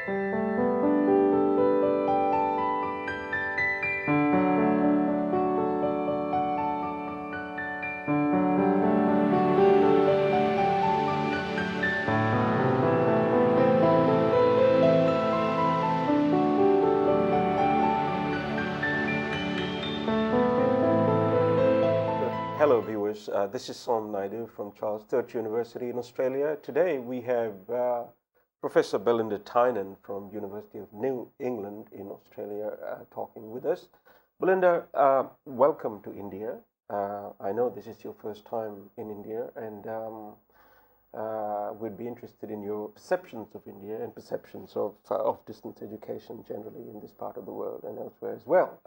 Hello viewers, this is Naidu from Sturt University in Australia. Today we have Professor Belinda Tynan from University of New England in Australia talking with us. Belinda, welcome to India. I know this is your first time in India, and we'd be interested in your perceptions of India and perceptions of distance education generally in this part of the world and elsewhere as well.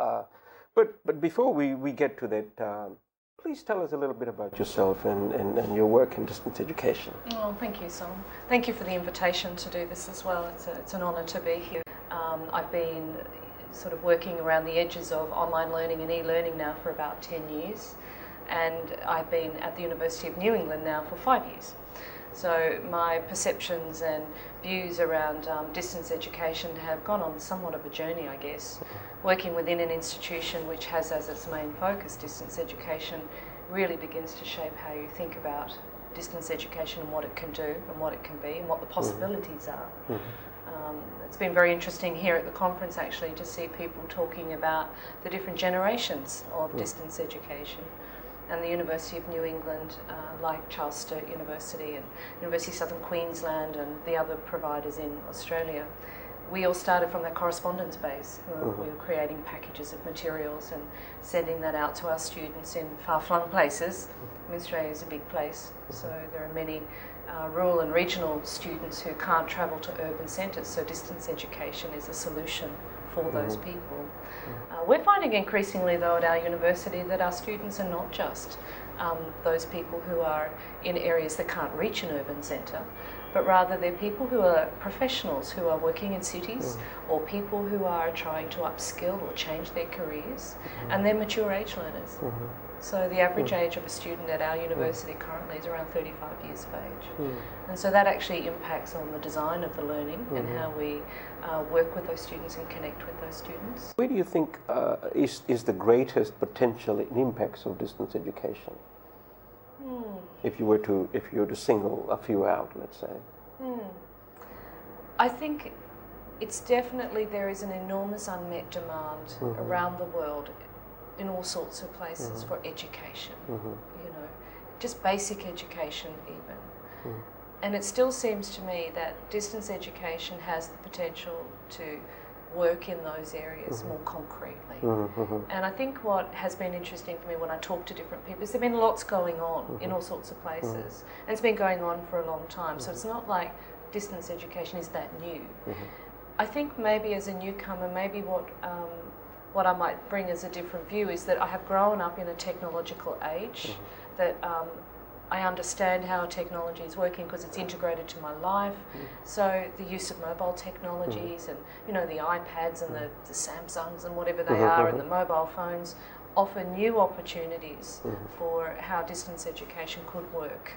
But before we get to that, please tell us a little bit about yourself and your work in distance education. Oh, thank you, Son. Thank you for the invitation to do this as well. It's an honour to be here. I've been sort of working around the edges of online learning and e-learning now for about 10 years, and I've been at the University of New England now for 5 years. So my perceptions and views around distance education have gone on somewhat of a journey, I guess. Working within an institution which has as its main focus distance education really begins to shape how you think about distance education and what it can do and what it can be and what the possibilities are. It's been very interesting here at the conference actually to see people talking about the different generations of distance education. And the University of New England, like Sturt University and University of Southern Queensland and the other providers in Australia, we all started from that correspondence base. We were creating packages of materials and sending that out to our students in far-flung places. Australia is a big place, so there are many rural and regional students who can't travel to urban centres, so distance education is a solution for those people. We're finding increasingly though at our university that our students are not just those people who are in areas that can't reach an urban centre, but rather they're people who are professionals who are working in cities or people who are trying to upskill or change their careers, and they're mature age learners. So the average age of a student at our university currently is around 35 years of age. And so that actually impacts on the design of the learning and how we work with those students and connect with those students. Where do you think is the greatest potential in impacts of distance education? If you were to single a few out, let's say. I think it's definitely there is an enormous unmet demand around the world in all sorts of places for education, you know, just basic education even. And it still seems to me that distance education has the potential to work in those areas more concretely. And I think what has been interesting for me when I talk to different people is there have been lots going on in all sorts of places, and it's been going on for a long time, so it's not like distance education is that new. I think maybe as a newcomer, maybe what I might bring as a different view is that I have grown up in a technological age, that I understand how technology is working because it's integrated to my life. So the use of mobile technologies and, you know, the iPads and the Samsungs and whatever they are and the mobile phones offer new opportunities for how distance education could work.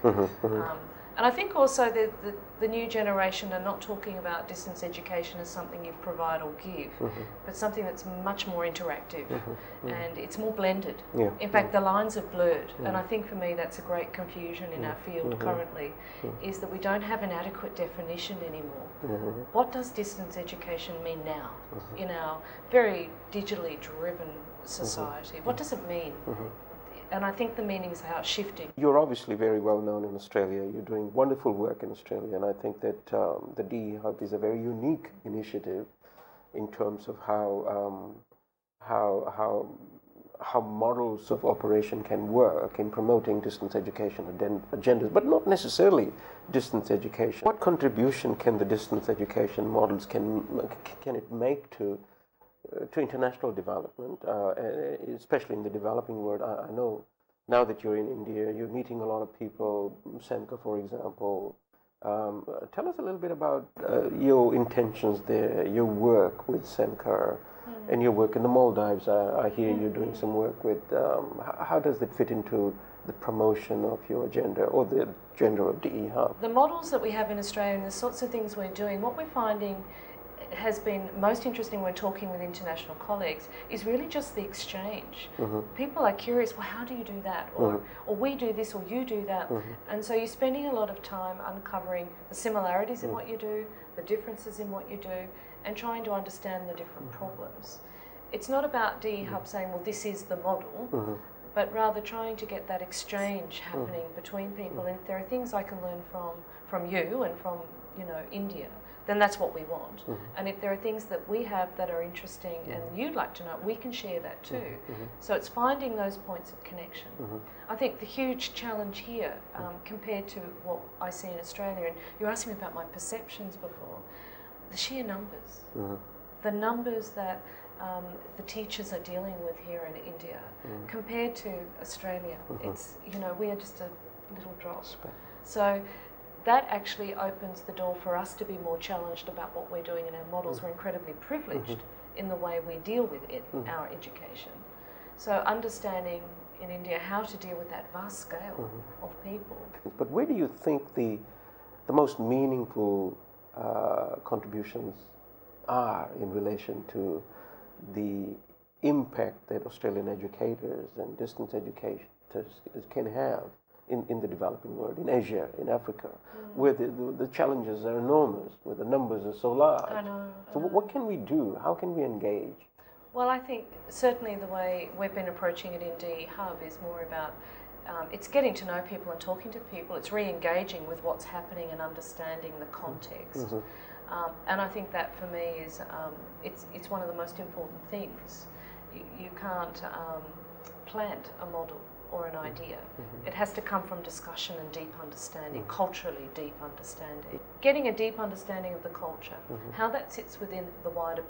And I think also that the new generation are not talking about distance education as something you provide or give, but something that's much more interactive and it's more blended. In fact, the lines are blurred, and I think for me that's a great confusion in our field currently, is that we don't have an adequate definition anymore. What does distance education mean now in our very digitally driven society? What does it mean? And I think the meanings are shifting. You're obviously very well known in Australia. You're doing wonderful work in Australia, and I think that the DE Hub is a very unique initiative in terms of how models of operation can work in promoting distance education agendas, but not necessarily distance education. What contribution can the distance education models can it make to international development, especially in the developing world? I know now that you're in India, you're meeting a lot of people, SEMCA for example. Tell us a little bit about your intentions there, your work with SEMCA and your work in the Maldives. I hear you're doing some work with, how does it fit into the promotion of your agenda or the agenda of DE Hub? The models that we have in Australia and the sorts of things we're doing, what we're finding has been most interesting when talking with international colleagues is really just the exchange. People are curious, well, how do you do that? Or we do this, or you do that. And so you're spending a lot of time uncovering the similarities in what you do, the differences in what you do, and trying to understand the different problems. It's not about DE Hub saying, well, this is the model, but rather trying to get that exchange happening between people. And if there are things I can learn from you and from, India, then that's what we want. And if there are things that we have that are interesting and you'd like to know, we can share that too. So it's finding those points of connection. I think the huge challenge here, compared to what I see in Australia, and you asked me about my perceptions before, the sheer numbers. The numbers that the teachers are dealing with here in India compared to Australia, it's, we are just a little drop. So that actually opens the door for us to be more challenged about what we're doing in our models. We're incredibly privileged in the way we deal with it, our education. So understanding in India how to deal with that vast scale of people. But where do you think the most meaningful contributions are in relation to the impact that Australian educators and distance educators can have in the developing world, in Asia, in Africa, where the challenges are enormous, where the numbers are so large? I know. So what can we do? How can we engage? Well, I think certainly the way we've been approaching it in DE Hub is more about it's getting to know people and talking to people. It's re-engaging with what's happening and understanding the context. And I think that for me is it's one of the most important things. You can't plant a model or an idea. It has to come from discussion and deep understanding, culturally deep understanding. Getting a deep understanding of the culture, how that sits within the wider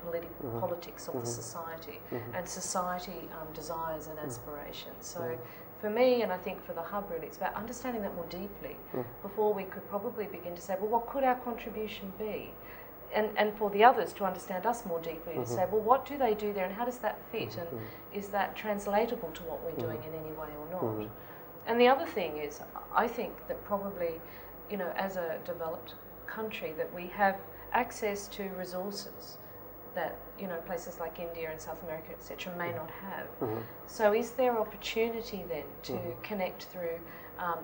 politics of the society, and society desires and aspirations. So for me, and I think for the Hub really, it's about understanding that more deeply before we could probably begin to say, well, what could our contribution be? And for the others to understand us more deeply, to say, well, what do they do there and how does that fit? And is that translatable to what we're doing in any way or not? And the other thing is, I think that probably, as a developed country, that we have access to resources that, places like India and South America, etc., may not have. So is there opportunity then to connect through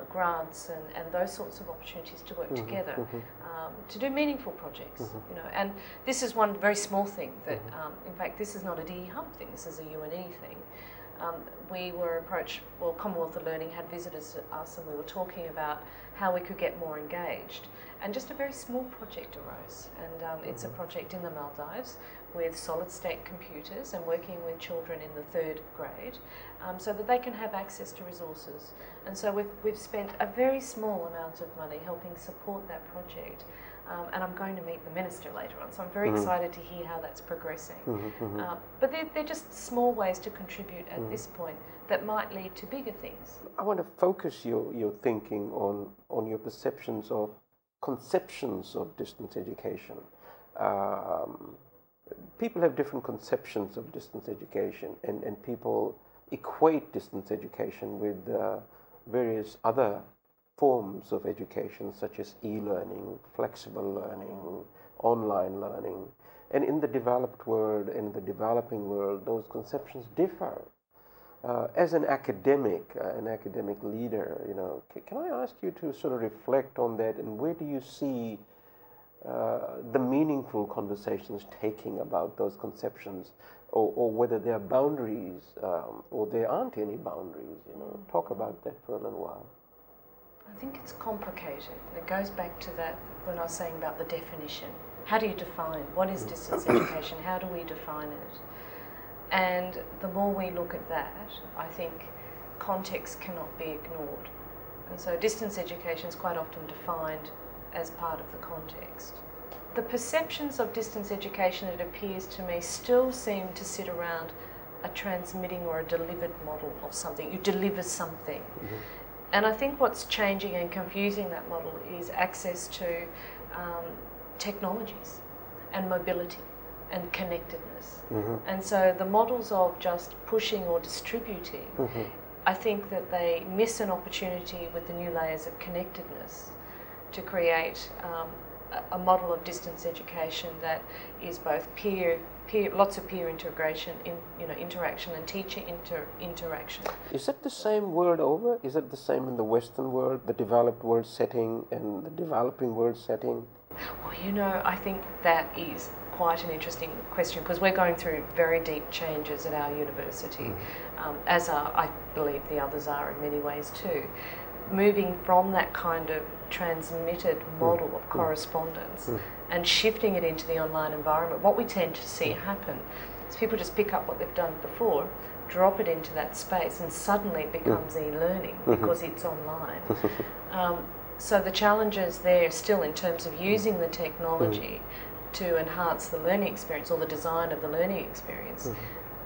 grants and those sorts of opportunities to work together to do meaningful projects, and this is one very small thing that, in fact, this is not a DE Hub thing, this is a UNE thing. We were approached, well, Commonwealth of Learning had visited us and we were talking about how we could get more engaged. And just a very small project arose, and it's a project in the Maldives with solid-state computers and working with children in the 3rd grade so that they can have access to resources. And so we've spent a very small amount of money helping support that project. And I'm going to meet the Minister later on, so I'm very excited to hear how that's progressing. But they're just small ways to contribute at this point that might lead to bigger things. I want to focus your thinking on your perceptions of conceptions of distance education. People have different conceptions of distance education, and people equate distance education with various other forms of education, such as e-learning, flexible learning, online learning. And in the developed world, in the developing world, those conceptions differ. As an academic leader, can I ask you to sort of reflect on that, and where do you see the meaningful conversations taking about those conceptions, or whether there are boundaries or there aren't any boundaries? Talk about that for a little while. I think it's complicated. It goes back to that when I was saying about the definition. How do you define what is distance education? How do we define it? And the more we look at that, I think context cannot be ignored. And so distance education is quite often defined as part of the context. The perceptions of distance education, it appears to me, still seem to sit around a transmitting or a delivered model of something. You deliver something. And I think what's changing and confusing that model is access to technologies and mobility and connectedness. And so the models of just pushing or distributing, I think that they miss an opportunity with the new layers of connectedness to create a model of distance education that is both lots of peer integration, interaction, and teacher interaction. Is it the same world over? Is it the same in the Western world, the developed world setting, and the developing world setting? Well, I think that is quite an interesting question, because we're going through very deep changes at our university, as I believe the others are in many ways too. Moving from that kind of transmitted model of correspondence and shifting it into the online environment, what we tend to see happen is people just pick up what they've done before, drop it into that space, and suddenly it becomes e-learning because it's online. So the challenges there still in terms of using the technology to enhance the learning experience or the design of the learning experience,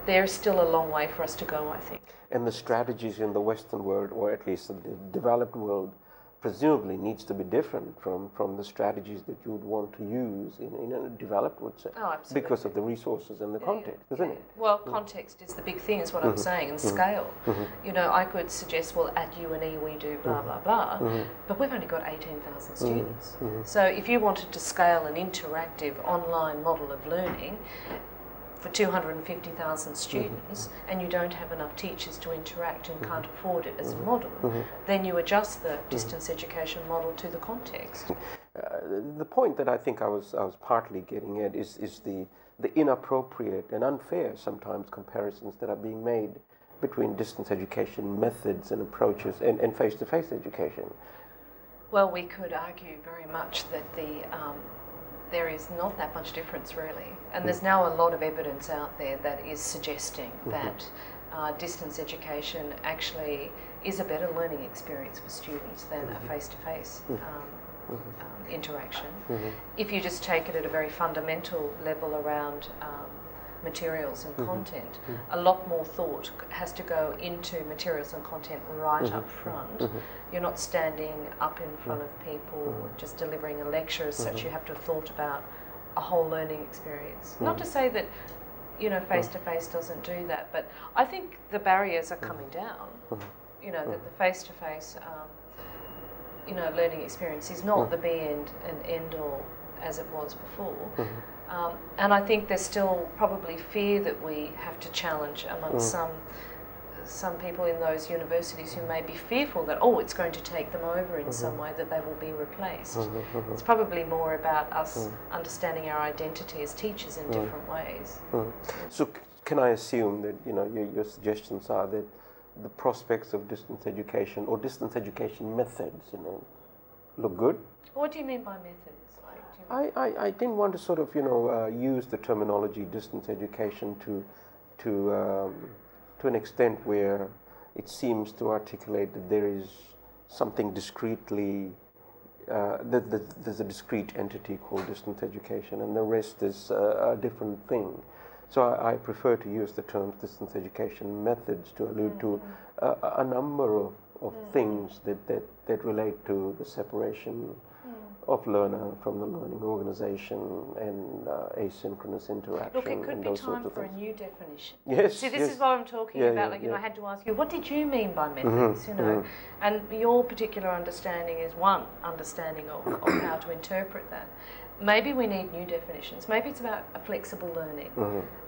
there's still a long way for us to go, I think. And the strategies in the Western world, or at least the developed world, presumably needs to be different from the strategies that you would want to use in a developed world setting. Oh, absolutely. Because of the resources and the context, isn't it? Well, context is the big thing, is what I'm saying, and scale. I could suggest, well, at UNE we do blah, blah, blah, but we've only got 18,000 students. So if you wanted to scale an interactive online model of learning for 250,000 students, and you don't have enough teachers to interact and can't afford it as a model, then you adjust the distance education model to the context. The point that I think I was partly getting at is the inappropriate and unfair sometimes comparisons that are being made between distance education methods and approaches and face-to-face education. Well, we could argue very much that there is not that much difference really, and there's now a lot of evidence out there that is suggesting that distance education actually is a better learning experience for students than a face-to-face interaction. If you just take it at a very fundamental level around materials and content, a lot more thought has to go into materials and content right up front. You're not standing up in front of people just delivering a lecture as such. You have to have thought about a whole learning experience. Not to say that face-to-face doesn't do that, but I think the barriers are coming down. That the face-to-face learning experience is not the be and end all as it was before. And I think there's still probably fear that we have to challenge amongst some people in those universities who may be fearful that, it's going to take them over in some way, that they will be replaced. It's probably more about us understanding our identity as teachers in different ways. So can I assume that your suggestions are that the prospects of distance education or distance education methods look good? What do you mean by methods? I didn't want to sort of use the terminology distance education to an extent where it seems to articulate that there is something discretely there's a discrete entity called distance education and the rest is a different thing. So I prefer to use the terms distance education methods to allude to a number of things that relate to the separation of learner from the learning organization and asynchronous interaction. Look, it could and be those time sorts of for a things. new definition. Yes. See, this is what I'm talking about. I had to ask you, what did you mean by methods? And your particular understanding is one understanding of how to interpret that. Maybe we need new definitions. Maybe it's about a flexible learning.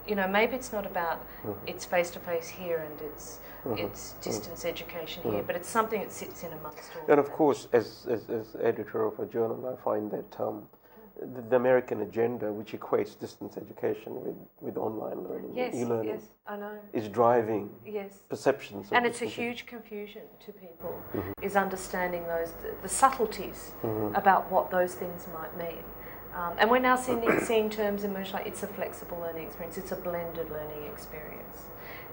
Maybe it's not about it's face-to-face here and it's distance education here, but it's something that sits in amongst all. And of course, as editor of a journal, I find that the American agenda, which equates distance education with online learning, e-learning, I know, is driving perceptions. And it's a huge confusion to people, is understanding the subtleties about what those things might mean. And we're now seeing terms emerge like it's a flexible learning experience, it's a blended learning experience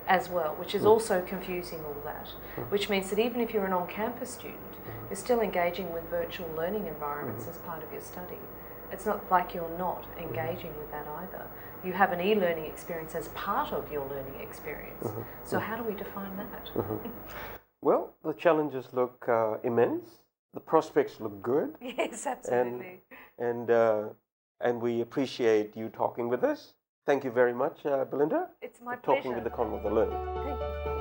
as well, which is also confusing all that, which means that even if you're an on-campus student, you're still engaging with virtual learning environments as part of your study. It's not like you're not engaging with that either. You have an e-learning experience as part of your learning experience. So how do we define that? Well, the challenges look immense. The prospects look good. Yes, absolutely. And we appreciate you talking with us. Thank you very much, Belinda. It's my for pleasure. talking with the Commonwealth of Learning. Thank you.